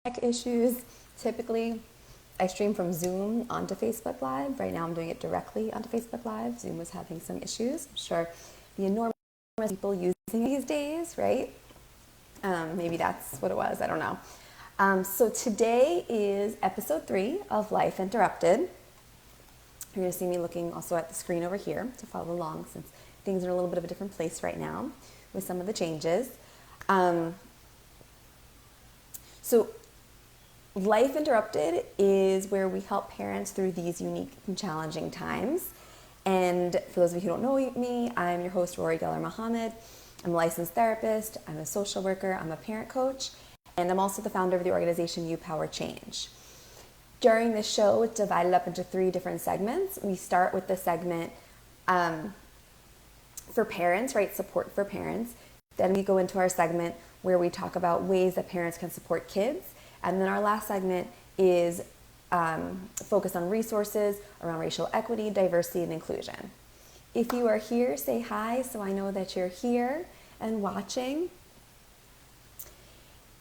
tech issues. Typically, I stream from Zoom onto Facebook Live. Right now I'm doing it directly onto Facebook Live. Zoom was having some issues. I'm sure the enormous people using these days, right? Maybe that's what it was. I don't know. So today is episode 3 of Life Interrupted. You're going to see me looking also at the screen over here to follow along since things are in a little bit of a different place right now with some of the changes. So Life Interrupted is where we help parents through these unique and challenging times. And for those of you who don't know me, I'm your host, Rory Geller Mohammed. I'm a licensed therapist, I'm a social worker, I'm a parent coach, and I'm also the founder of the organization You Power Change. During the show, it's divided up into 3 different segments. We start with the segment for parents, right? Support for parents. Then we go into our segment where we talk about ways that parents can support kids. And then our last segment is focused on resources around racial equity, diversity, and inclusion. If you are here, say hi so I know that you're here and watching.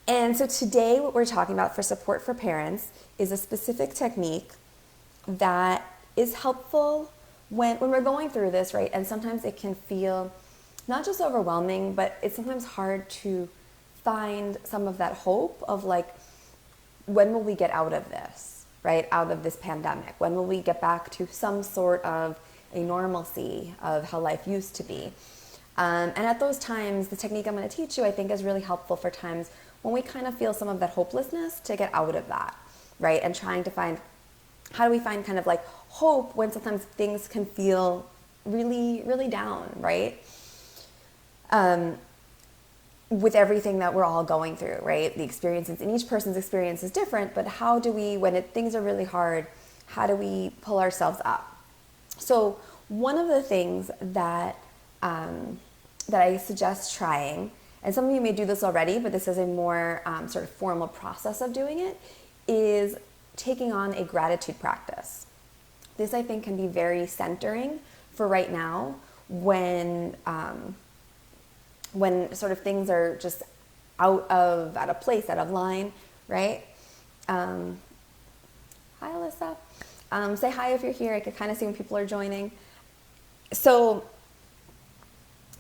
And so today what we're talking about for support for parents is a specific technique that is helpful when we're going through this, right? And sometimes it can feel not just overwhelming, but it's sometimes hard to find some of that hope of like, when will we get out of this, right? Out of this pandemic? When will we get back to some sort of a normalcy of how life used to be? And at those times, the technique I'm going to teach you, I think, is really helpful for times when we kind of feel some of that hopelessness to get out of that, right? And trying to find, how do we find kind of like hope when sometimes things can feel really, really down, right? With everything that we're all going through, right? The experiences, and each person's experience is different, but how do we, when things are really hard, how do we pull ourselves up? So one of the things that I suggest trying, and some of you may do this already, but this is a more sort of formal process of doing it, is taking on a gratitude practice. This, I think, can be very centering for right now when sort of things are just out of place, out of line, right? Hi, Alyssa. Say hi if you're here. I can kind of see when people are joining. So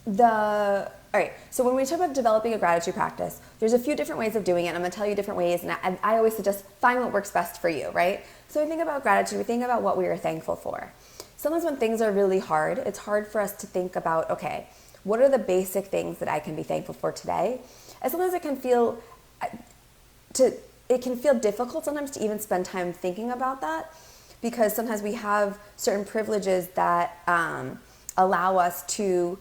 when we talk about developing a gratitude practice, there's a few different ways of doing it. I'm going to tell you different ways, and I always suggest find what works best for you, right? So we think about gratitude, we think about what we are thankful for. Sometimes when things are really hard, it's hard for us to think about, okay, what are the basic things that I can be thankful for today? And sometimes it can feel difficult sometimes to even spend time thinking about that, because sometimes we have certain privileges that allow us to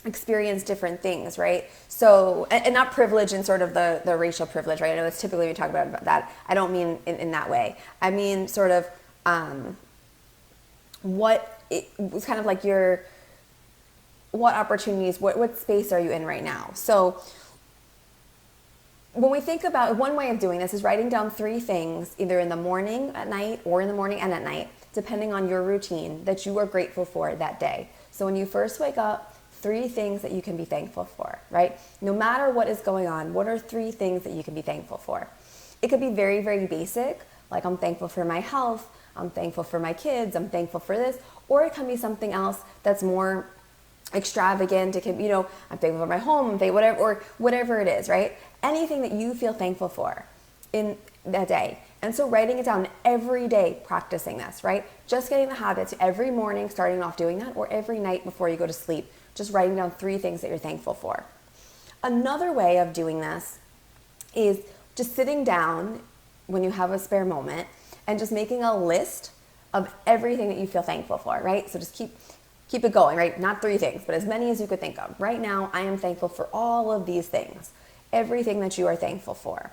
experience different things, right? So, and not privilege in sort of the racial privilege, right? I know that's typically we talk about that. I don't mean in that way. I mean sort of it's kind of like what opportunities, what space are you in right now? So when we think about, one way of doing this is writing down 3 things, either in the morning, at night, or in the morning and at night, depending on your routine, that you are grateful for that day. So when you first wake up, 3 things that you can be thankful for, right? No matter what is going on, what are 3 things that you can be thankful for? It could be very, very basic, like I'm thankful for my health, I'm thankful for my kids, I'm thankful for this, or it can be something else that's more extravagant. It can, I'm thankful for my home, whatever it is, right? Anything that you feel thankful for in that day. And so writing it down every day, practicing this, right? Just getting the habits every morning, starting off doing that, or every night before you go to sleep, just writing down 3 things that you're thankful for. Another way of doing this is just sitting down when you have a spare moment and just making a list of everything that you feel thankful for, right? So just keep it going, right? Not 3 things, but as many as you could think of. Right now, I am thankful for all of these things. Everything that you are thankful for.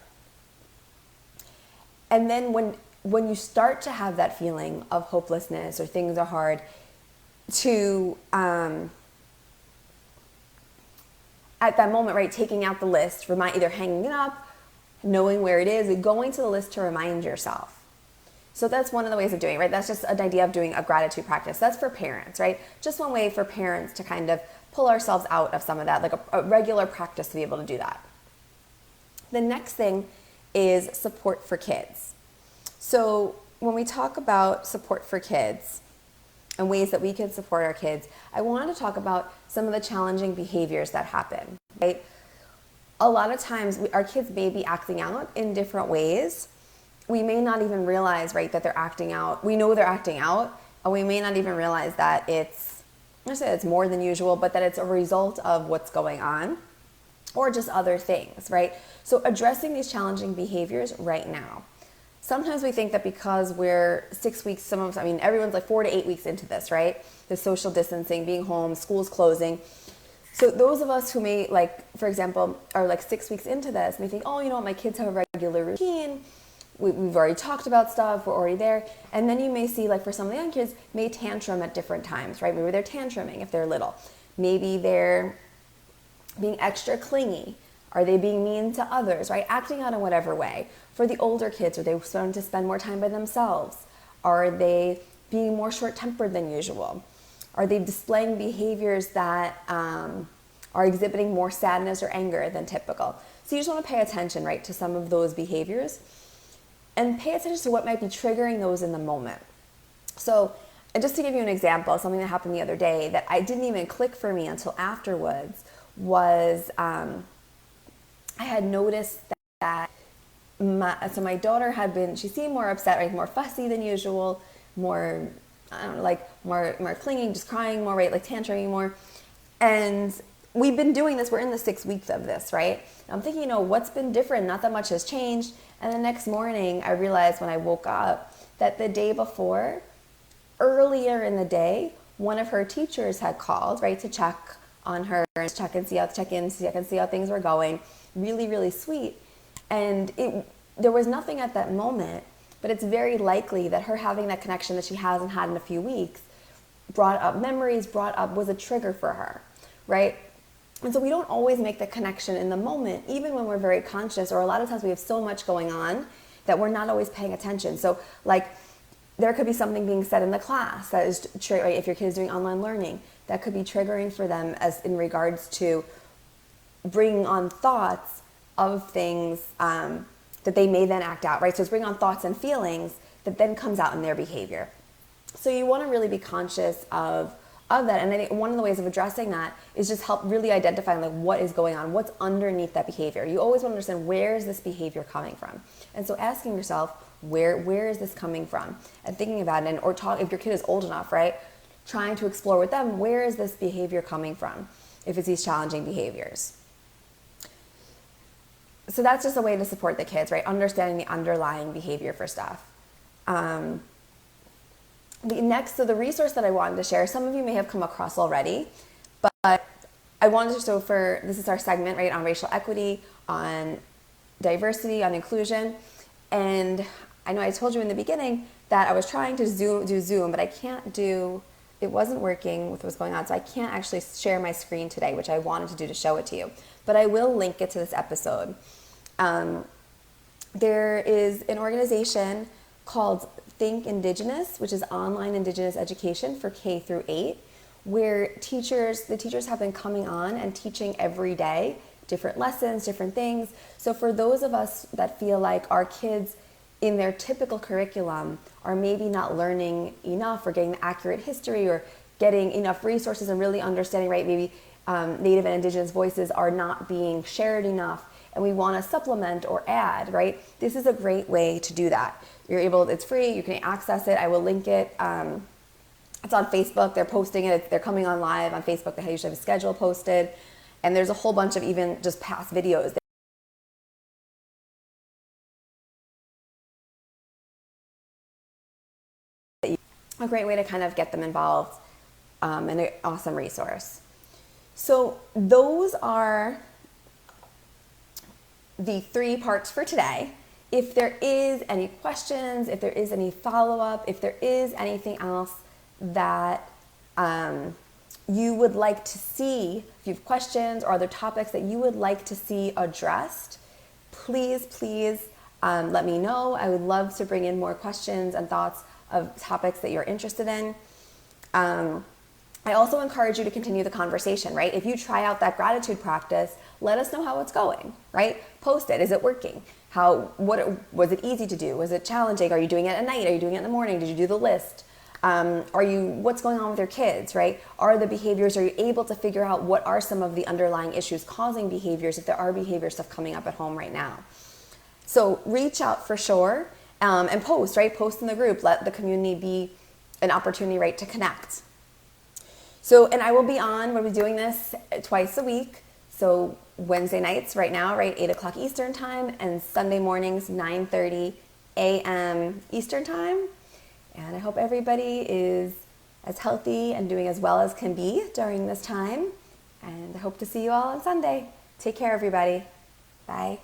And then when you start to have that feeling of hopelessness or things are hard, to at that moment, right, taking out the list, either hanging it up, knowing where it is, and going to the list to remind yourself. So that's one of the ways of doing it, right? That's just an idea of doing a gratitude practice. That's for parents, right? Just one way for parents to kind of pull ourselves out of some of that, like a regular practice to be able to do that. The next thing is support for kids. So when we talk about support for kids and ways that we can support our kids, I wanted to talk about some of the challenging behaviors that happen, right? A lot of times our kids may be acting out in different ways. We may not even realize, right, that they're acting out. We know they're acting out, and we may not even realize that it's more than usual, but that it's a result of what's going on or just other things, right? So addressing these challenging behaviors right now. Sometimes we think that because we're 6 weeks, everyone's like 4 to 8 weeks into this, right? The social distancing, being home, schools closing. So those of us who may, for example, are 6 weeks into this, may think, oh, you know what, my kids have a regular routine. We've already talked about stuff. We're already there. And then you may see, for some of the young kids, may tantrum at different times, right? Maybe they're tantruming if they're little. Maybe they're being extra clingy. Are they being mean to others, right? Acting out in whatever way. For the older kids, are they starting to spend more time by themselves? Are they being more short-tempered than usual? Are they displaying behaviors that are exhibiting more sadness or anger than typical? So you just want to pay attention, right, to some of those behaviors and pay attention to what might be triggering those in the moment. So, and just to give you an example, something that happened the other day that I didn't even click for me until afterwards was I had noticed that my daughter had been, she seemed more upset, right, more fussy than usual, more, more clinging, just crying more, right, tantruming more. And we've been doing this, we're in the 6 weeks of this, right? I'm thinking, what's been different? Not that much has changed. And the next morning, I realized when I woke up that the day before, earlier in the day, one of her teachers had called, right, to check on her and check in, see how things were going. Really, really sweet. And there was nothing at that moment, but it's very likely that her having that connection that she hasn't had in a few weeks was a trigger for her, right? And so we don't always make the connection in the moment, even when we're very conscious, or a lot of times we have so much going on that we're not always paying attention. So there could be something being said in the class that is, right, if your kid is doing online learning, that could be triggering for them as in regards to bringing on thoughts of things that they may then act out, right? So it's bringing on thoughts and feelings that then comes out in their behavior. So you want to really be conscious of that. And I think one of the ways of addressing that is just help really identifying what is going on, what's underneath that behavior. You always want to understand, where is this behavior coming from? And so asking yourself, where is this coming from? And thinking about it, if your kid is old enough, right? Trying to explore with them, where is this behavior coming from? If it's these challenging behaviors. So that's just a way to support the kids, right? Understanding the underlying behavior for stuff. The resource that I wanted to share, some of you may have come across already, but I wanted to this is our segment, right, on racial equity, on diversity, on inclusion. And I know I told you in the beginning that I was trying to do Zoom, but it wasn't working with what's going on, so I can't actually share my screen today, which I wanted to do to show it to you. But I will link it to this episode. There is an organization called Think Indigenous, which is online Indigenous education for K through 8, where the teachers have been coming on and teaching every day, different lessons, different things. So for those of us that feel like our kids in their typical curriculum are maybe not learning enough or getting accurate history or getting enough resources and really understanding, right, maybe Native and Indigenous voices are not being shared enough, and we want to supplement or add, right? This is a great way to do that. It's free, you can access it. I will link it. It's on Facebook, they're posting it, they're coming on live on Facebook. They usually have a schedule posted, and there's a whole bunch of even just past videos. A great way to kind of get them involved, and an awesome resource. So those are the 3 parts for today. If there is any questions, if there is any follow-up, if there is anything else that you would like to see, if you have questions or other topics that you would like to see addressed, please let me know. I would love to bring in more questions and thoughts of topics that you're interested in. I also encourage you to continue the conversation, right? If you try out that gratitude practice, let us know how it's going, right? Post it. Is it working? Was it easy to do? Was it challenging? Are you doing it at night? Are you doing it in the morning? Did you do the list? What's going on with your kids, right? Are you able to figure out what are some of the underlying issues causing behaviors, if there are behavior stuff coming up at home right now? So reach out for sure, and post, right? Post in the group. Let the community be an opportunity, right, to connect. So, and we'll be doing this twice a week. So Wednesday nights right now, right, 8 o'clock Eastern time, and Sunday mornings, 9:30 a.m. Eastern time. And I hope everybody is as healthy and doing as well as can be during this time. And I hope to see you all on Sunday. Take care, everybody. Bye.